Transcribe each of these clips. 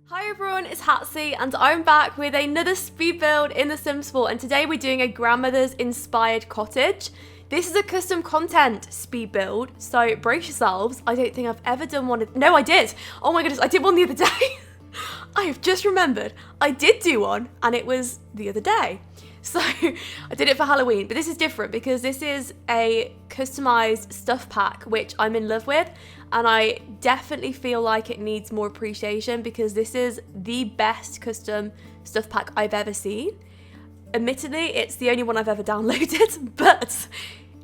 Hi everyone, it's Hatsy and I'm back with another speed build in The Sims 4 and today we're doing a grandmother's inspired cottage. This is a custom content speed build, so brace yourselves. I don't think I've ever done one. No, I did. Oh my goodness, I did one the other day. I have just remembered I did do one and it was the other day. So I did it for Halloween, but this is different because this is a customized stuff pack, which I'm in love with. And I definitely feel like it needs more appreciation because this is the best custom stuff pack I've ever seen. Admittedly, it's the only one I've ever downloaded, but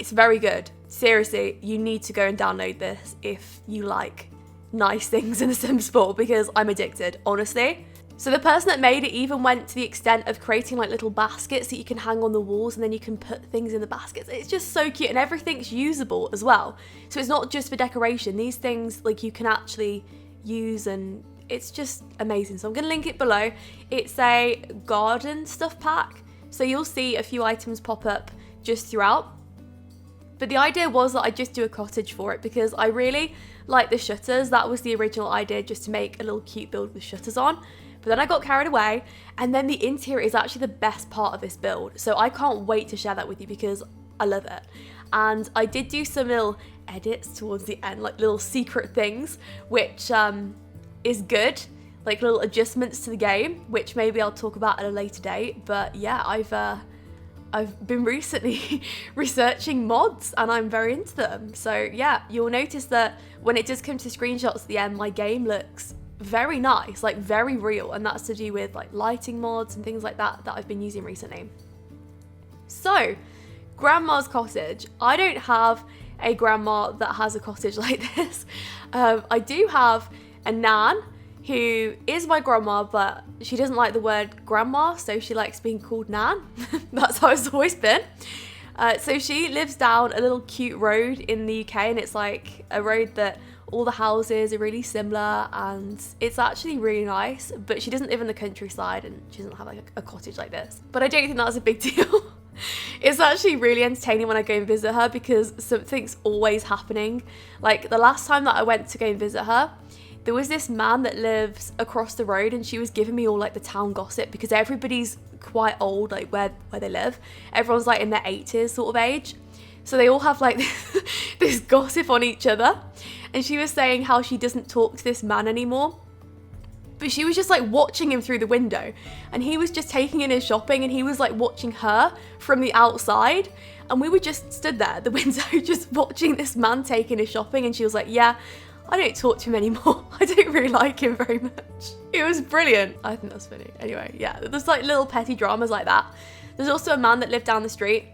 it's very good. Seriously, you need to go and download this if you like nice things in The Sims 4 because I'm addicted, honestly. So the person that made it even went to the extent of creating like little baskets that you can hang on the walls and then you can put things in the baskets. It's just so cute and everything's usable as well. So it's not just for decoration. These things like you can actually use and it's just amazing. So I'm gonna link it below. It's a garden stuff pack. So you'll see a few items pop up just throughout. But the idea was that I'd just do a cottage for it because I really like the shutters. That was the original idea, just to make a little cute build with shutters on. But then I got carried away, and then the interior is actually the best part of this build. So I can't wait to share that with you because I love it. And I did do some little edits towards the end, like little secret things, which is good. Like little adjustments to the game, which maybe I'll talk about at a later date. But yeah, I've been recently researching mods and I'm very into them. So yeah, you'll notice that when it does come to screenshots at the end, my game looks very nice, like very real, and that's to do with like lighting mods and things like that I've been using recently. So, grandma's cottage. I don't have a grandma that has a cottage like this. I do have a nan who is my grandma, but she doesn't like the word grandma, so she likes being called nan. That's how it's always been. So she lives down a little cute road in the UK, and it's like a road that all the houses are really similar and it's actually really nice, but she doesn't live in the countryside and she doesn't have like a cottage like this. But I don't think that's a big deal. It's actually really entertaining when I go and visit her because something's always happening. Like the last time that I went to go and visit her, there was this man that lives across the road and she was giving me all like the town gossip because everybody's quite old, like where they live. Everyone's like in their 80s sort of age. So they all have like this gossip on each other. And she was saying how she doesn't talk to this man anymore. But she was just like watching him through the window. And he was just taking in his shopping and he was like watching her from the outside. And we were just stood there at the window just watching this man taking his shopping. And she was like, yeah, I don't talk to him anymore. I don't really like him very much. It was brilliant. I think that's funny. Anyway, yeah, there's like little petty dramas like that. There's also a man that lived down the street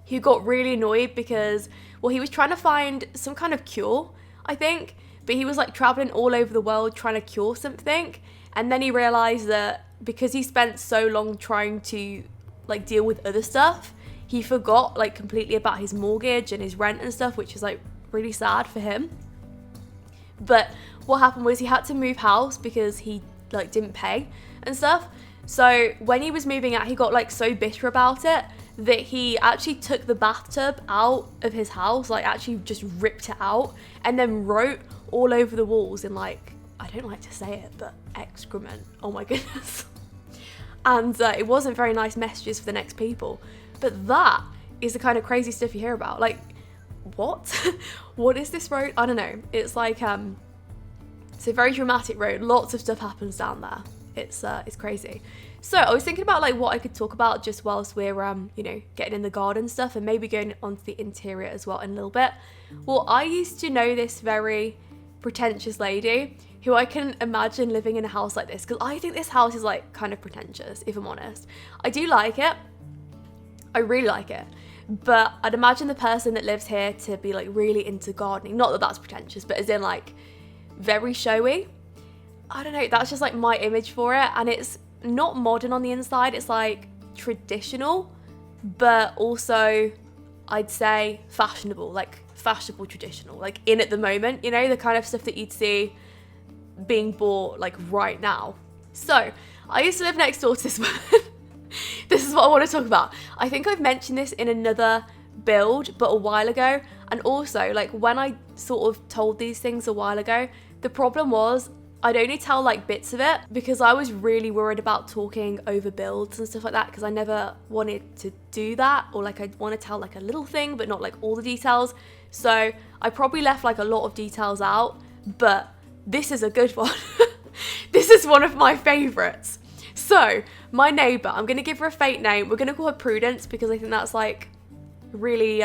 who got really annoyed because, well, he was trying to find some kind of cure, I think, but he was like traveling all over the world trying to cure something. And then he realized that because he spent so long trying to like deal with other stuff, he forgot like completely about his mortgage and his rent and stuff, which is like really sad for him. But what happened was he had to move house because he like didn't pay and stuff. So when he was moving out, he got like so bitter about it that he actually took the bathtub out of his house, like actually just ripped it out and then wrote all over the walls in like, I don't like to say it, but excrement. Oh my goodness. And it wasn't very nice messages for the next people. But that is the kind of crazy stuff you hear about. Like, what? What is this road? I don't know. It's like, it's a very dramatic road. Lots of stuff happens down there. It's crazy. So I was thinking about like what I could talk about just whilst we're you know, getting in the garden stuff and maybe going onto the interior as well in a little bit. Well, I used to know this very pretentious lady who I can imagine living in a house like this because I think this house is like kind of pretentious, if I'm honest. I do like it. I really like it. But I'd imagine the person that lives here to be like really into gardening. Not that that's pretentious, but as in like very showy. I don't know, that's just like my image for it. And it's not modern on the inside, it's like traditional, but also I'd say fashionable, like fashionable traditional, like in at the moment, you know, the kind of stuff that you'd see being bought like right now. So I used to live next door to this woman. This is what I want to talk about. I think I've mentioned this in another build, but a while ago. And also, like, when I sort of told these things a while ago, the problem was I'd only tell like bits of it because I was really worried about talking over builds and stuff like that, because I never wanted to do that, or like I'd want to tell like a little thing but not like all the details. So I probably left like a lot of details out, but this is a good one. This is one of my favorites. So my neighbor, I'm gonna give her a fake name. We're gonna call her Prudence because I think that's like really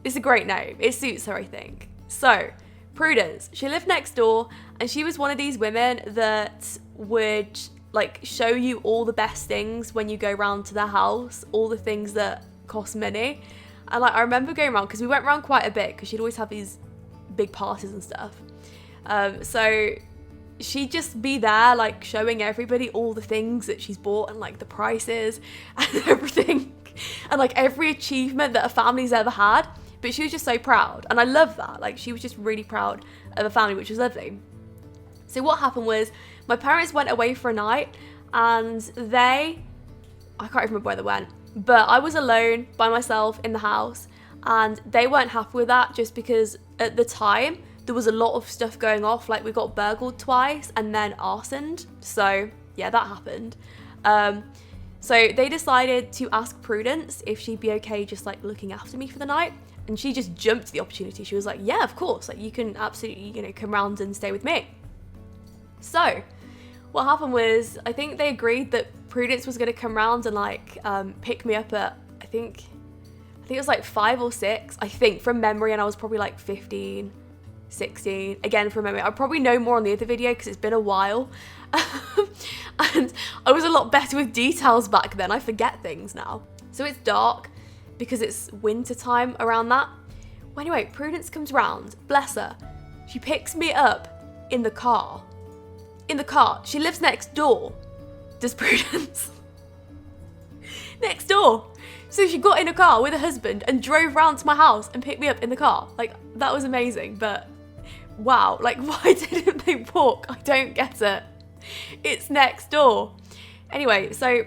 it's a great name. It suits her, I think. So Prudence, she lived next door, and she was one of these women that would like show you all the best things when you go round to their house, all the things that cost money. And like I remember going around, because we went around quite a bit, because she'd always have these big parties and stuff. So she'd just be there like showing everybody all the things that she's bought and like the prices and everything, and like every achievement that a family's ever had. But she was just so proud, and I love that. Like she was just really proud of a family, which was lovely. So what happened was my parents went away for a night, and I can't even remember where they went, but I was alone by myself in the house, and they weren't happy with that, just because at the time there was a lot of stuff going off. Like we got burgled twice and then arsoned. So yeah, that happened. So they decided to ask Prudence if she'd be okay just like looking after me for the night. And she just jumped at the opportunity. She was like, yeah, of course. Like you can absolutely, come round and stay with me. So what happened was, I think they agreed that Prudence was going to come round and like pick me up at, I think it was like 5 or 6, I think, from memory. And I was probably like 15, 16, again from memory. I probably know more on the other video because it's been a while. And I was a lot better with details back then. I forget things now. So it's dark because it's winter time around that. Well, anyway, Prudence comes round, bless her. She picks me up in the car. She lives next door, does Prudence. Next door. So she got in a car with her husband and drove round to my house and picked me up in the car. Like, that was amazing, but wow, like why didn't they walk? I don't get it. It's next door. Anyway, so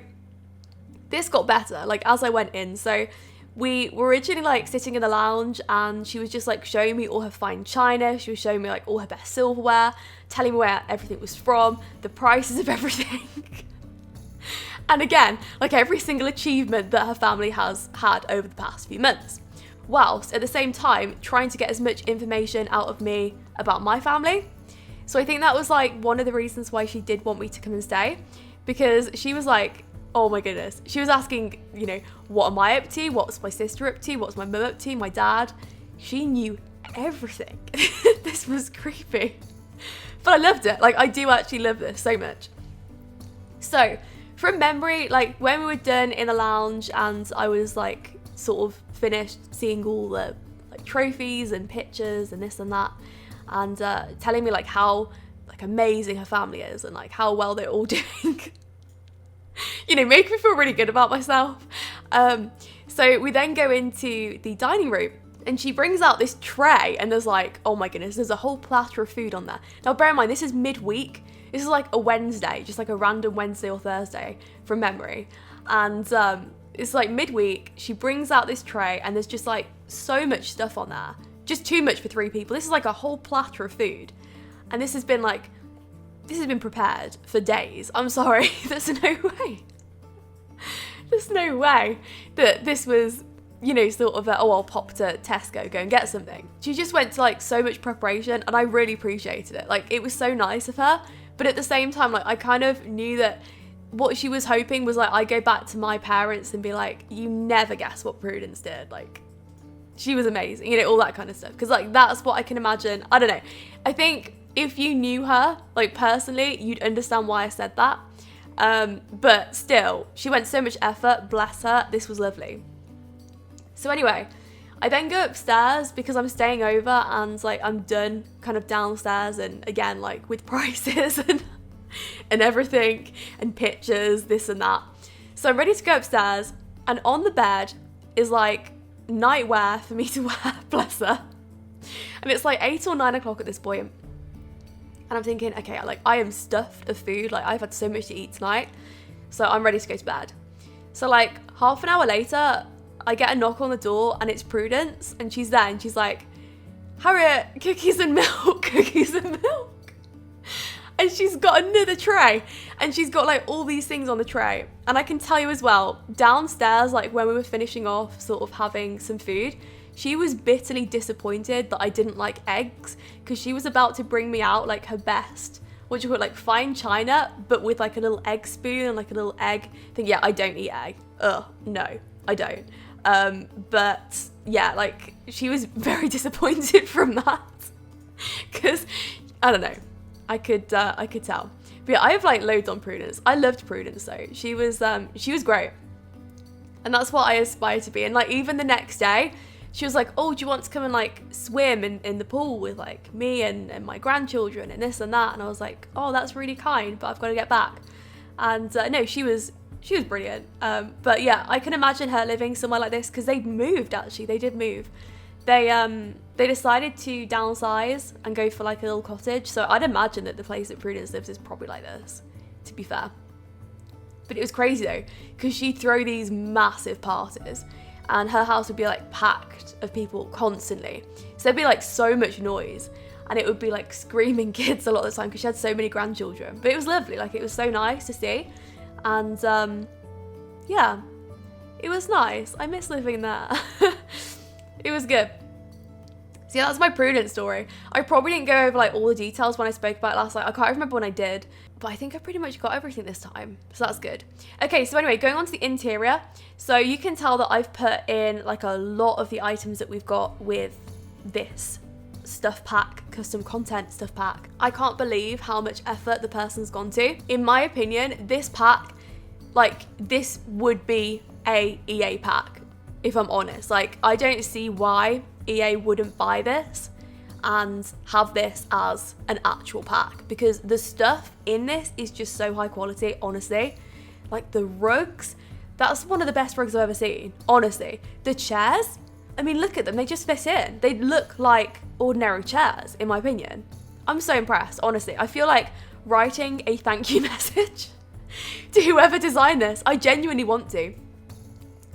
this got better, like as I went in. So we were originally like sitting in the lounge, and she was just like showing me all her fine china. She was showing me like all her best silverware, telling me where everything was from, the prices of everything. And again, like every single achievement that her family has had over the past few months, whilst at the same time trying to get as much information out of me about my family. So I think that was like one of the reasons why she did want me to come and stay, because she was like, oh my goodness. She was asking, what am I up to? What's my sister up to? What's my mum up to? My dad? She knew everything. This was creepy. But I loved it. Like, I do actually love this so much. So, from memory, like, when we were done in the lounge and I was, like, sort of finished seeing all the, like, trophies and pictures and this and that, and telling me, like, how, like, amazing her family is and, like, how well they're all doing. Make me feel really good about myself. So we then go into the dining room, and she brings out this tray, and there's like, oh my goodness, there's a whole platter of food on there. Now bear in mind, this is midweek. This is like a Wednesday, just like a random Wednesday or Thursday from memory. And it's like midweek. She brings out this tray, and there's just like so much stuff on there. Just too much for 3 people. This is like a whole platter of food. And this has been prepared for days. I'm sorry, there's no way. There's no way that this was, sort of I'll pop to Tesco, go and get something. She just went to like so much preparation, and I really appreciated it. Like, it was so nice of her, but at the same time, like, I kind of knew that what she was hoping was like I go back to my parents and be like, you never guess what Prudence did. Like, she was amazing, all that kind of stuff. Because like, that's what I can imagine. I don't know. I think if you knew her, like personally, you'd understand why I said that. But still, she went so much effort, bless her. This was lovely. So anyway, I then go upstairs because I'm staying over, and like I'm done kind of downstairs, and again, like with prices and everything and pictures, this and that. So I'm ready to go upstairs, and on the bed is like nightwear for me to wear, bless her. And it's like 8 or 9 o'clock at this point. And I'm thinking, okay, like I am stuffed of food. Like I've had so much to eat tonight. So I'm ready to go to bed. So like half an hour later, I get a knock on the door, and it's Prudence, and she's there, and she's like, Harriet, cookies and milk, cookies and milk. And she's got another tray, and she's got like all these things on the tray. And I can tell you as well, downstairs, like when we were finishing off sort of having some food, she was bitterly disappointed that I didn't like eggs, because she was about to bring me out like her best, what do you call it, like fine china, but with like a little egg spoon and like a little egg thing. Yeah, I don't eat egg. No, I don't. But yeah, like she was very disappointed from that, because I don't know. I could tell. But yeah, I have like loads on Prudence. I loved Prudence though. She was great. And that's what I aspire to be. And like even the next day, she was like, oh, do you want to come and like swim in the pool with like me and my grandchildren and this and that? And I was like, oh, that's really kind, but I've got to get back. And no, she was brilliant. But yeah, I can imagine her living somewhere like this, because they moved actually. They did move. They decided to downsize and go for like a little cottage. So I'd imagine that the place that Prudence lives is probably like this, to be fair. But it was crazy though, because she'd throw these massive parties and her house would be like packed of people constantly. So there'd be like so much noise, and it would be like screaming kids a lot of the time because she had so many grandchildren. But it was lovely, like it was so nice to see. And yeah, it was nice. I miss living there. It was good. So yeah, that's my Prudence story. I probably didn't go over like all the details when I spoke about it last night. I can't remember when I did, but I think I pretty much got everything this time. So that's good. Okay, so anyway, going on to the interior. So you can tell that I've put in like a lot of the items that we've got with this stuff pack, custom content stuff pack. I can't believe how much effort the person's gone to. In my opinion, this pack, like this would be a EA pack, if I'm honest. Like I don't see why EA wouldn't buy this and have this as an actual pack, because the stuff in this is just so high quality, honestly. Like the rugs, that's one of the best rugs I've ever seen, honestly. The chairs, I mean, look at them, they just fit in. They look like ordinary chairs, in my opinion. I'm so impressed, honestly. I feel like writing a thank you message to whoever designed this. I genuinely want to.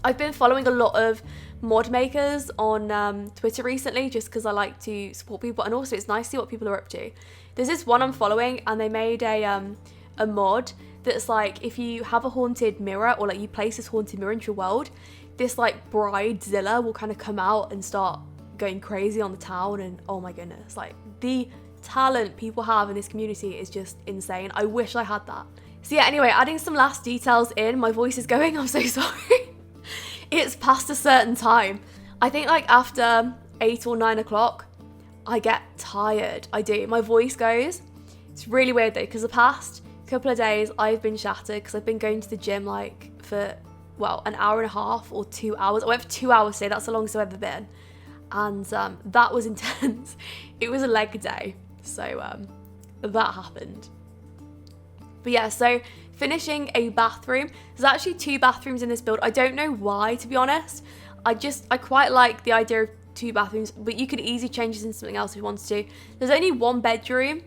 I've been following a lot of mod makers on Twitter recently, just because I like to support people, and also it's nice to see what people are up to. There's this one I'm following, and they made a mod that's like, if you have a haunted mirror, or like you place this haunted mirror into your world, this like bridezilla will kind of come out and start going crazy on the town. And oh my goodness, like the talent people have in this community is just insane. I wish I had that. So yeah, anyway, adding some last details in. My voice is going, I'm so sorry. It's past a certain time. I think like after 8 or 9 o'clock, I get tired. I do. My voice goes. It's really weird though, because the past couple of days I've been shattered, because I've been going to the gym like for, well, an hour and a half or 2 hours. I went for 2 hours today. That's the longest I've ever been. And that was intense. It was a leg day. So that happened. But yeah, so finishing a bathroom. There's actually 2 bathrooms in this build. I don't know why, to be honest. I quite like the idea of 2 bathrooms, but you could easily change this into something else if you wanted to. There's only 1 bedroom.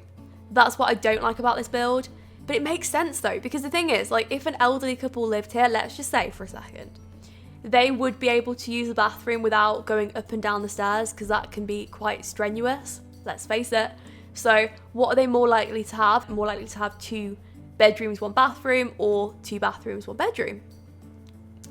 That's what I don't like about this build. But it makes sense though, because the thing is, like, if an elderly couple lived here, let's just say for a second, they would be able to use the bathroom without going up and down the stairs, because that can be quite strenuous, let's face it. So what are they more likely to have? More likely to have 2 bedrooms, 1 bathroom, or 2 bathrooms, 1 bedroom.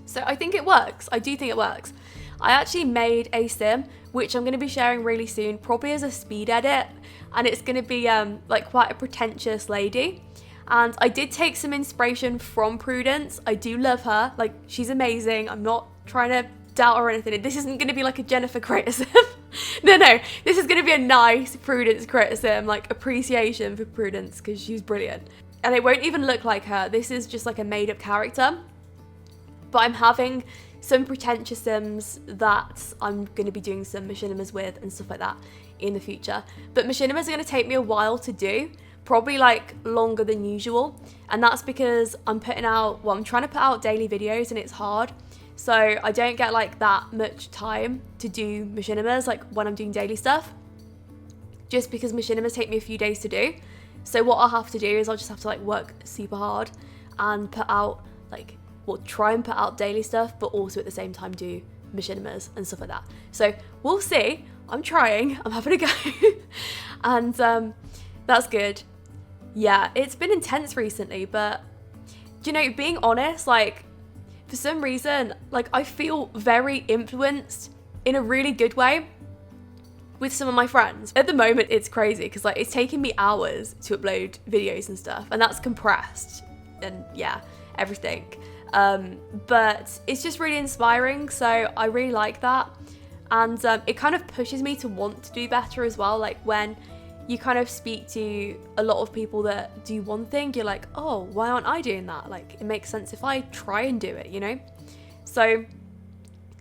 So I think it works. I do think it works. I actually made a sim, which I'm going to be sharing really soon, probably as a speed edit, and it's going to be like quite a pretentious lady. And I did take some inspiration from Prudence. I do love her. Like, she's amazing. I'm not trying to doubt her or anything. This isn't going to be like a Jennifer criticism. No. This is going to be a nice Prudence criticism, like appreciation for Prudence, because she's brilliant. And it won't even look like her. This is just like a made-up character. But I'm having some pretentious sims that I'm going to be doing some machinimas with and stuff like that in the future. But machinimas are going to take me a while to do. Probably like longer than usual, and that's because I'm trying to put out daily videos, and it's hard, so I don't get like that much time to do machinimas like when I'm doing daily stuff, just because machinimas take me a few days to do. So what I'll have to do is I'll just have to like work super hard and put out try and put out daily stuff, but also at the same time do machinimas and stuff like that. So we'll see. I'm trying, I'm having a go. And that's good. yeah, it's been intense recently, but you know, being honest, like for some reason, like I feel very influenced in a really good way with some of my friends. At the moment, it's crazy because like it's taking me hours to upload videos and stuff, and that's compressed and yeah, everything. But it's just really inspiring, so I really like that. And it kind of pushes me to want to do better as well. Like when you kind of speak to a lot of people that do one thing, you're like, oh, why aren't I doing that? Like it makes sense if I try and do it, you know? So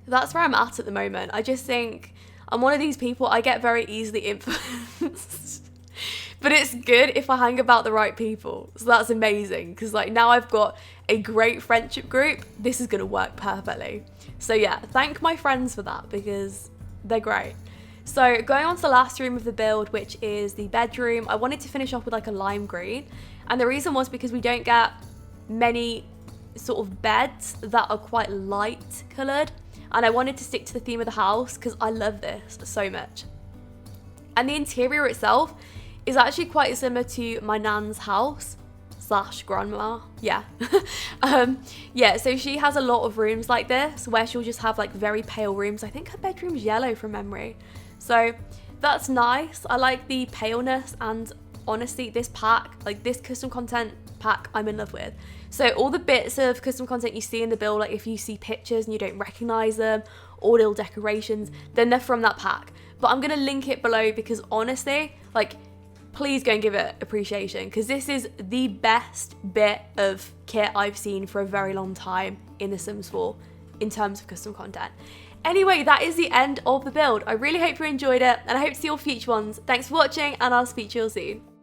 that's where I'm at the moment. I just think I'm one of these people, I get very easily influenced. But it's good if I hang about the right people. So that's amazing, because like now I've got a great friendship group. This is gonna work perfectly. So yeah, thank my friends for that because they're great. So going on to the last room of the build, which is the bedroom, I wanted to finish off with like a lime green. And the reason was because we don't get many sort of beds that are quite light coloured. And I wanted to stick to the theme of the house because I love this so much. And the interior itself is actually quite similar to my nan's house / grandma. Yeah. Yeah, so she has a lot of rooms like this where she'll just have like very pale rooms. I think her bedroom's yellow from memory. So that's nice. I like the paleness, and honestly, this pack, like this custom content pack, I'm in love with. So all the bits of custom content you see in the build, like if you see pictures and you don't recognize them or little decorations, then they're from that pack. But I'm gonna link it below because honestly, like please go and give it appreciation because this is the best bit of kit I've seen for a very long time in The Sims 4 in terms of custom content. Anyway, that is the end of the build. I really hope you enjoyed it and I hope to see your future ones. Thanks for watching and I'll speak to you all soon.